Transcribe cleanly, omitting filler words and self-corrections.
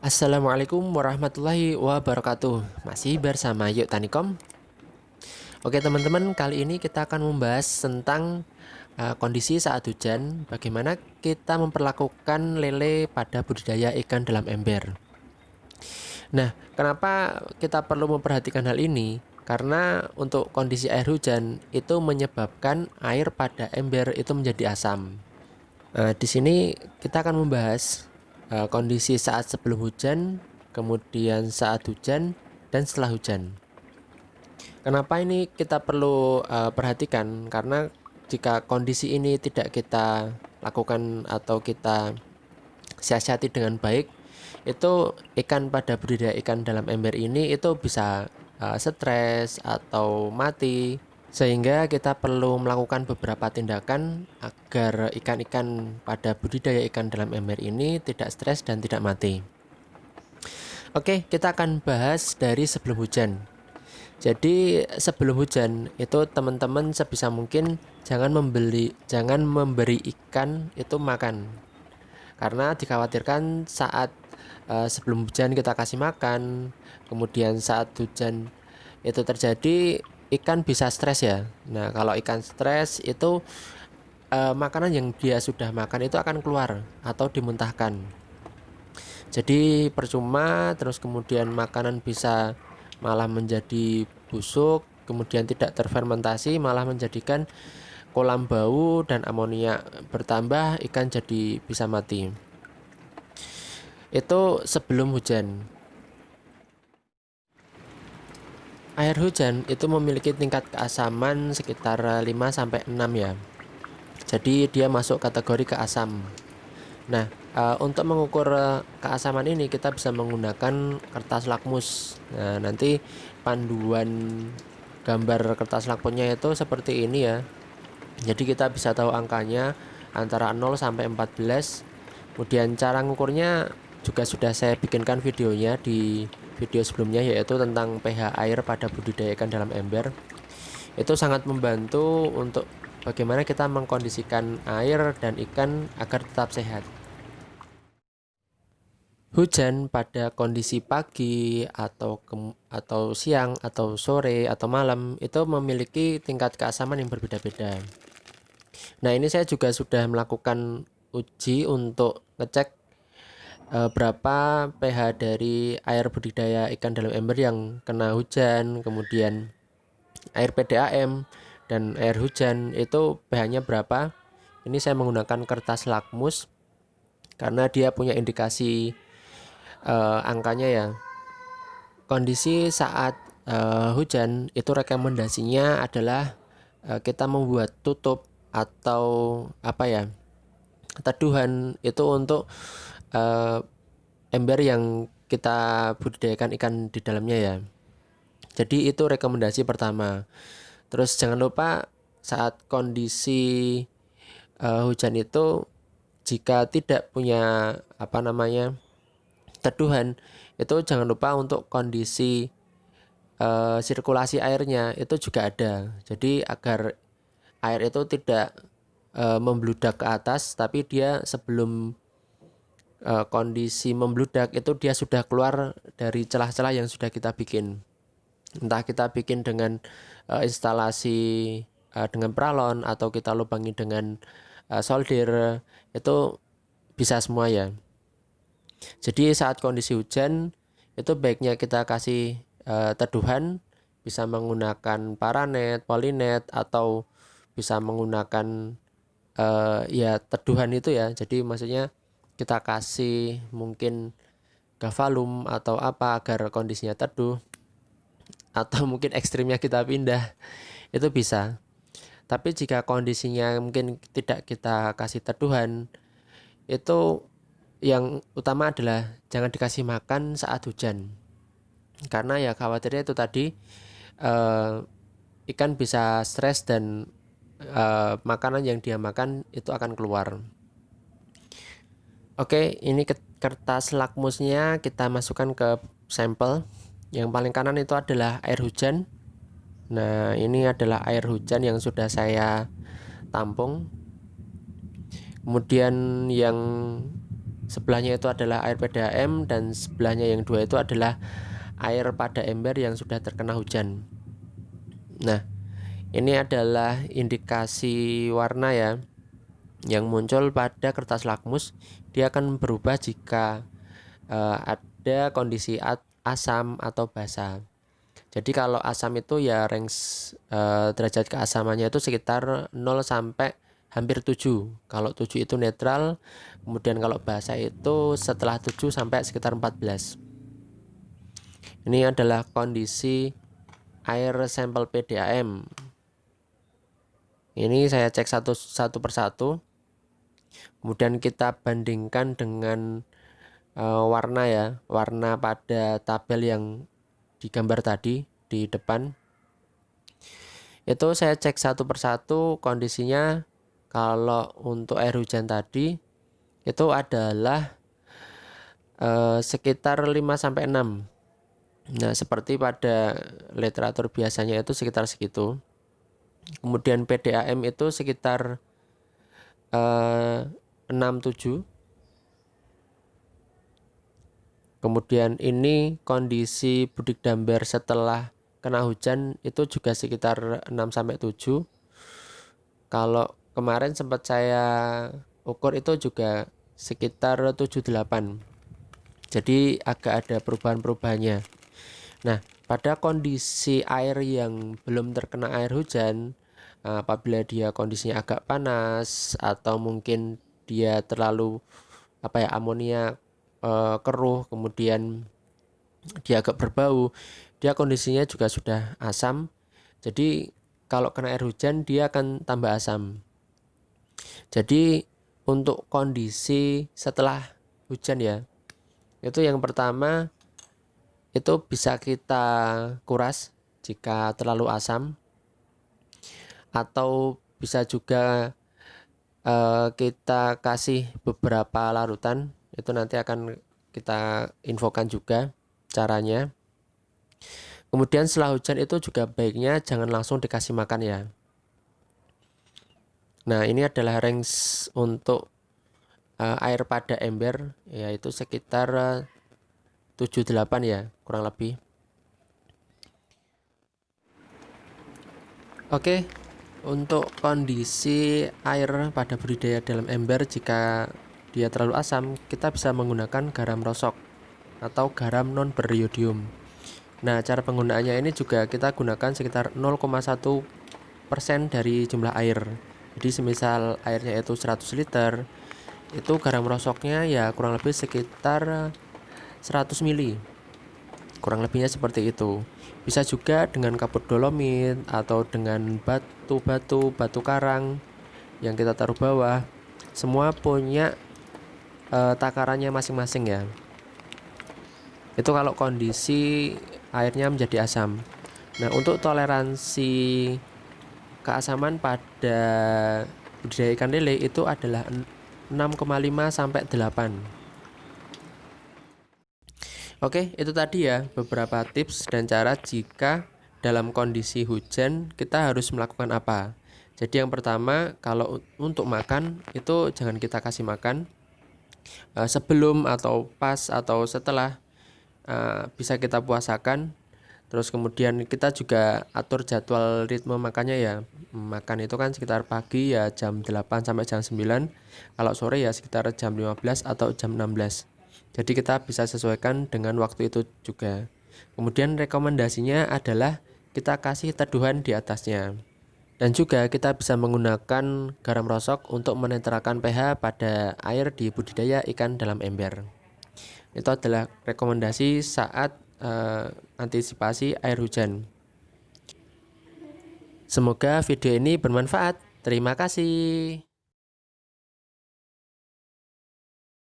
Assalamualaikum warahmatullahi wabarakatuh. Masih bersama Yuk Tanikom. Oke teman-teman, kali ini kita akan membahas tentang kondisi saat hujan. Bagaimana kita memperlakukan lele pada budidaya ikan dalam ember. Nah, kenapa kita perlu memperhatikan hal ini? Karena untuk kondisi air hujan itu menyebabkan air pada ember itu menjadi asam. Di sini kita akan membahas kondisi saat sebelum hujan, kemudian saat hujan, dan setelah hujan. Kenapa ini kita perlu perhatikan? Karena jika kondisi ini tidak kita lakukan atau kita siasati dengan baik, itu ikan pada budidaya ikan dalam ember ini itu bisa stres atau mati, sehingga kita perlu melakukan beberapa tindakan agar ikan-ikan pada budidaya ikan dalam ember ini tidak stres dan tidak mati. Oke, kita akan bahas dari sebelum hujan. Jadi sebelum hujan itu teman-teman sebisa mungkin jangan memberi ikan itu makan, karena dikhawatirkan saat sebelum hujan kita kasih makan, kemudian saat hujan itu terjadi ikan bisa stres ya. Nah, kalau ikan stres itu makanan yang dia sudah makan itu akan keluar atau dimuntahkan. Jadi percuma, terus kemudian makanan bisa malah menjadi busuk, kemudian tidak terfermentasi, malah menjadikan kolam bau dan amonia bertambah, ikan jadi bisa mati. Itu sebelum hujan. Air hujan itu memiliki tingkat keasaman sekitar 5-6 ya. Jadi dia masuk kategori keasam. Nah, untuk mengukur keasaman ini kita bisa menggunakan kertas lakmus. Nah, nanti panduan gambar kertas lakmusnya itu seperti ini ya. Jadi kita bisa tahu angkanya antara 0 sampai 14. Kemudian cara ngukurnya juga sudah saya bikinkan videonya di video sebelumnya, yaitu tentang pH air pada budidaya ikan dalam ember. Itu sangat membantu untuk bagaimana kita mengkondisikan air dan ikan agar tetap sehat. Hujan pada kondisi pagi atau siang atau sore atau malam itu memiliki tingkat keasaman yang berbeda-beda. Nah, ini saya juga sudah melakukan uji untuk ngecek berapa pH dari air budidaya ikan dalam ember yang kena hujan, kemudian air PDAM dan air hujan itu pH-nya berapa. Ini saya menggunakan kertas lakmus karena dia punya indikasi angkanya ya. Kondisi saat hujan itu rekomendasinya adalah kita membuat tutup atau teduhan itu untuk ember yang kita budidayakan ikan di dalamnya ya. Jadi itu rekomendasi pertama. Terus jangan lupa saat kondisi hujan itu, jika tidak punya teduhan, itu jangan lupa untuk kondisi sirkulasi airnya itu juga ada. Jadi agar air itu tidak membludak ke atas, tapi dia sebelum kondisi membludak itu dia sudah keluar dari celah-celah yang sudah kita bikin. Entah kita bikin dengan instalasi dengan pralon atau kita lubangi dengan solder, itu bisa semua ya. Jadi saat kondisi hujan itu baiknya kita kasih teduhan, bisa menggunakan paranet, polinet, atau bisa menggunakan ya teduhan itu ya. Jadi maksudnya kita kasih mungkin gavalum atau apa agar kondisinya teduh, atau mungkin ekstrimnya kita pindah, itu bisa. Tapi jika kondisinya mungkin tidak kita kasih teduhan, itu yang utama adalah jangan dikasih makan saat hujan, karena ya khawatirnya itu tadi ikan bisa stres dan makanan yang dia makan itu akan keluar. Oke, ini kertas lakmusnya kita masukkan ke sampel. Yang paling kanan itu adalah air hujan. Nah, ini adalah air hujan yang sudah saya tampung. Kemudian yang sebelahnya itu adalah air PDAM, dan sebelahnya yang dua itu adalah air pada ember yang sudah terkena hujan. Nah, ini adalah indikasi warna ya yang muncul pada kertas lakmus. Dia akan berubah jika ada kondisi asam atau basa. Jadi kalau asam itu ya range derajat keasamannya itu sekitar 0 sampai hampir 7. Kalau 7 itu netral, kemudian kalau basa itu setelah 7 sampai sekitar 14. Ini adalah kondisi air sampel PDAM. Ini saya cek satu persatu. Kemudian kita bandingkan dengan warna ya, warna pada tabel yang digambar tadi di depan. Itu saya cek satu persatu kondisinya. Kalau untuk air hujan tadi itu adalah sekitar 5 sampai 6. Nah, seperti pada literatur biasanya itu sekitar segitu. Kemudian PDAM itu sekitar 6-7. Kemudian ini kondisi Budik Damber setelah kena hujan itu juga sekitar 6 sampai 7. Kalau kemarin sempat saya ukur itu juga sekitar 7-8. Jadi agak ada perubahan-perubahannya. Nah, pada kondisi air yang belum terkena air hujan, apabila dia kondisinya agak panas atau mungkin dia terlalu amonia keruh, kemudian dia agak berbau, dia kondisinya juga sudah asam. Jadi kalau kena air hujan dia akan tambah asam. Jadi untuk kondisi setelah hujan ya, itu yang pertama itu bisa kita kuras jika terlalu asam, atau bisa juga kita kasih beberapa larutan. Itu nanti akan kita infokan juga caranya. Kemudian setelah hujan itu juga baiknya jangan langsung dikasih makan ya. Nah, ini adalah range untuk air pada ember, yaitu sekitar 7-8 ya, kurang lebih. Oke, untuk kondisi air pada budidaya dalam ember jika dia terlalu asam, kita bisa menggunakan garam rosok atau garam non beriodium. Nah, cara penggunaannya ini juga kita gunakan sekitar 0,1% dari jumlah air. Jadi semisal airnya itu 100 liter, itu garam rosoknya ya kurang lebih sekitar 100 ml. Kurang lebihnya seperti itu. Bisa juga dengan kapur dolomit atau dengan batu karang yang kita taruh bawah. Semua punya takarannya masing-masing ya. Itu kalau kondisi airnya menjadi asam. Nah, untuk toleransi keasaman pada budidaya ikan lele itu adalah 6,5 sampai 8. Oke, itu tadi ya beberapa tips dan cara jika dalam kondisi hujan kita harus melakukan apa. Jadi yang pertama, kalau untuk makan itu jangan kita kasih makan sebelum atau pas atau setelah bisa kita puasakan. Terus kemudian kita juga atur jadwal ritme makannya ya. Makan itu kan sekitar pagi ya jam 8 sampai jam 9. Kalau sore ya sekitar jam 15 atau jam 16. Jadi kita bisa sesuaikan dengan waktu itu juga. Kemudian rekomendasinya adalah kita kasih teduhan di atasnya. Dan juga kita bisa menggunakan garam rosok untuk menetralkan pH pada air di budidaya ikan dalam ember. Itu adalah rekomendasi saat antisipasi air hujan. Semoga video ini bermanfaat. Terima kasih.